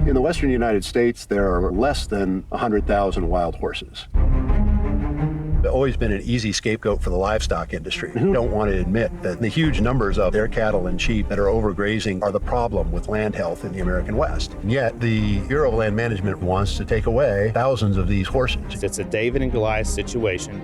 In the western United States, there are less than 100,000 wild horses. They've always been an easy scapegoat for the livestock industry, who don't want to admit that the huge numbers of their cattle and sheep that are overgrazing are the problem with land health in the American West. And yet, the Bureau of Land Management wants to take away thousands of these horses. It's a David and Goliath situation.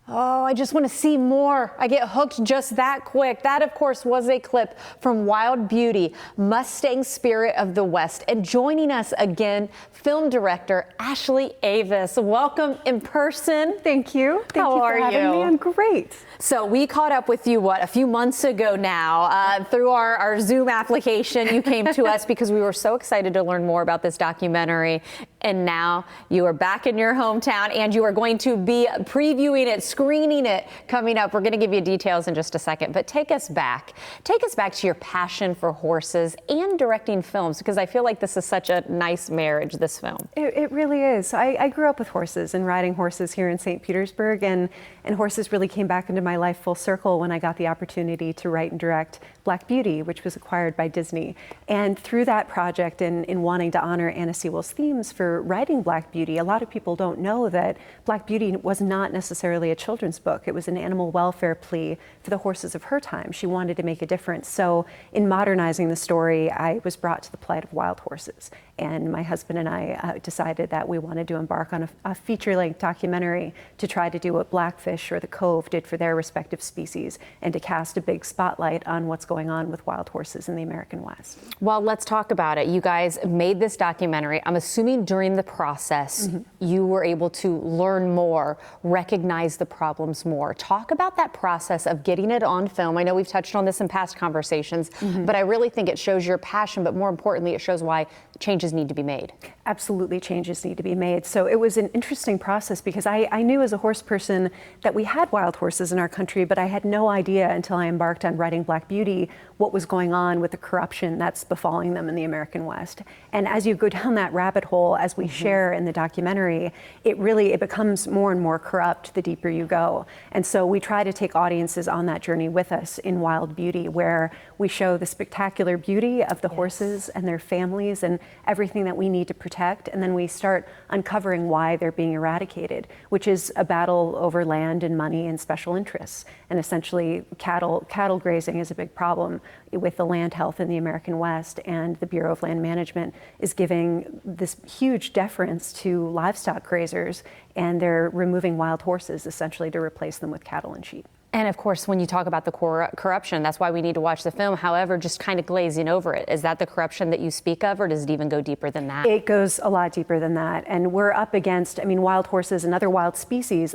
Oh, I just want to see more. I get hooked just that quick. That, of course, was a clip from Wild Beauty, Mustang Spirit of the West. And joining us again, film director Ashley Avis. Welcome in person. Thank you. Thank you for having me. I'm great. So we caught up with you, a few months ago now, through our Zoom application. You came to us because we were so excited to learn more about this documentary. And now you are back in your hometown and you are going to be previewing it, screening it coming up. We're going to give you details in just a second, but take us back to your passion for horses and directing films, because I feel like this is such a nice marriage, this film. It really is. I grew up with horses and riding horses here in St. Petersburg, and horses really came back into my life full circle when I got the opportunity to write and direct Black Beauty, which was acquired by Disney. And through that project and in wanting to honor Anna Sewell's themes for writing Black Beauty, a lot of people don't know that Black Beauty was not necessarily a children's book. It was an animal welfare plea for the horses of her time. She wanted to make a difference. So in modernizing the story, I was brought to the plight of wild horses. And my husband and I decided that we wanted to embark on a feature-length documentary to try to do what Blackfish or the Cove did for their respective species, and to cast a big spotlight on what's going on with wild horses in the American West. Well, let's talk about it. You guys made this documentary. I'm assuming during the process, you were able to learn more, recognize the problems more. Talk about that process of getting it on film. I know we've touched on this in past conversations, but I really think it shows your passion, but more importantly, it shows why changes need to be made. Absolutely, changes need to be made. So it was an interesting process because I knew as a horse person that we had wild horses in our country, but I had no idea until I embarked on writing Black Beauty what was going on with the corruption that's befalling them in the American West. And as you go down that rabbit hole, as we share in the documentary, it becomes more and more corrupt the deeper you go. And so we try to take audiences on that journey with us in Wild Beauty, where we show the spectacular beauty of the horses and their families and everything that we need to protect. And then we start uncovering why they're being eradicated, which is a battle over land and money and special interests. And essentially cattle grazing is a big problem with the land health in the American West, and the Bureau of Land Management is giving this huge deference to livestock grazers, and they're removing wild horses essentially to replace them with cattle and sheep. And of course, when you talk about the corruption, that's why we need to watch the film. However, just kind of glazing over it, is that the corruption that you speak of, or does it even go deeper than that? It goes a lot deeper than that. And we're up against, wild horses and other wild species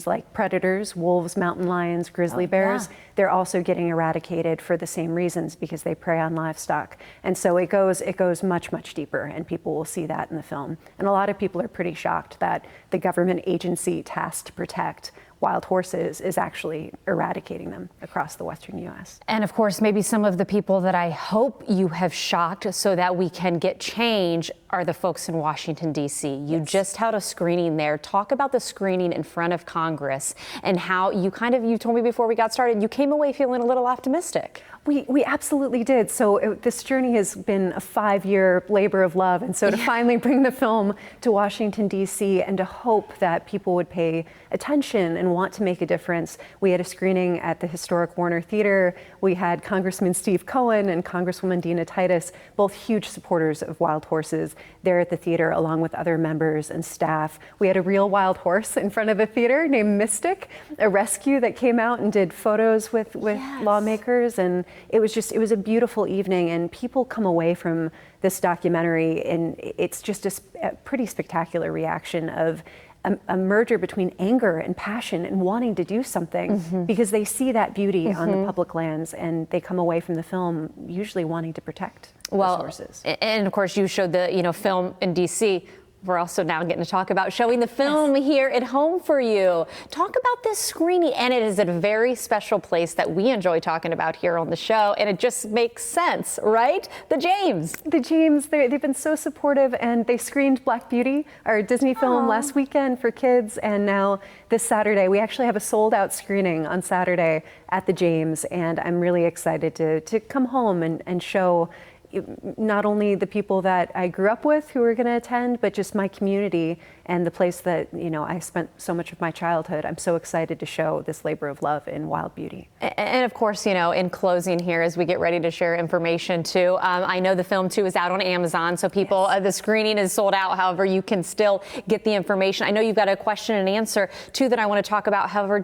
like predators, wolves, mountain lions, grizzly bears, they're also getting eradicated for the same reasons, because they prey on livestock. And so it goes much, much deeper, and people will see that in the film. And a lot of people are pretty shocked that the government agency tasked to protect wild horses is actually eradicating them across the western U.S. And of course, maybe some of the people that I hope you have shocked so that we can get change are the folks in Washington, D.C. You just held a screening there. Talk about the screening in front of Congress and how you told me before we got started, you came away feeling a little optimistic. We absolutely did. So this journey has been a 5-year labor of love. And so to finally bring the film to Washington, D.C., and to hope that people would pay attention and want to make a difference, we had a screening at the historic Warner Theater. We had Congressman Steve Cohen and Congresswoman Dina Titus, both huge supporters of wild horses, there at the theater, along with other members and staff. We had a real wild horse in front of the theater named Mystic, a rescue that came out and did photos with lawmakers. And it was a beautiful evening, and people come away from this documentary and it's just a pretty spectacular reaction of a merger between anger and passion and wanting to do something, because they see that beauty on the public lands, and they come away from the film usually wanting to protect those horses. And of course you showed the film in DC. We're also now getting to talk about showing the film here at home for you. Talk about this screening, and it is a very special place that we enjoy talking about here on the show, and it just makes sense, right? The James, they've been so supportive, and they screened Black Beauty, our Disney film, last weekend for kids, and now this Saturday, we actually have a sold-out screening on Saturday at the James, and I'm really excited to come home and show not only the people that I grew up with who are going to attend, but just my community and the place that, I spent so much of my childhood. I'm so excited to show this labor of love in Wild Beauty. And of course, in closing here, as we get ready to share information too, I know the film too is out on Amazon, so people, the screening is sold out. However, you can still get the information. I know you've got a question and answer too that I want to talk about. However,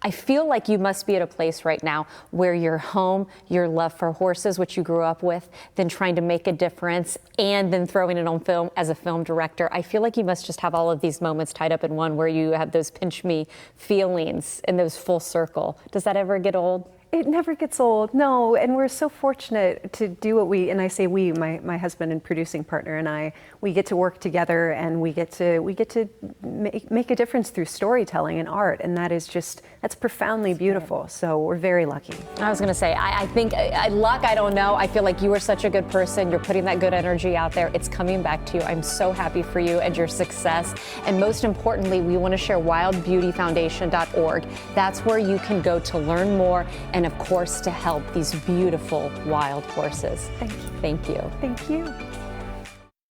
I feel like you must be at a place right now where your home, your love for horses, which you grew up with, then trying to make a difference and then throwing it on film as a film director. I feel like you must just have all of these moments tied up in one where you have those pinch me feelings and those full circle. Does that ever get old? It never gets old, no, and we're so fortunate to do what we, and I say we, my husband and producing partner and I, we get to work together and we get to make a difference through storytelling and art, and that's profoundly beautiful, so we're very lucky. I was gonna say, I think, luck, I don't know, I feel like you are such a good person, you're putting that good energy out there, it's coming back to you. I'm so happy for you and your success, and most importantly, we wanna share wildbeautyfoundation.org. That's where you can go to learn more and of course to help these beautiful wild horses. Thank you. Thank you. Thank you.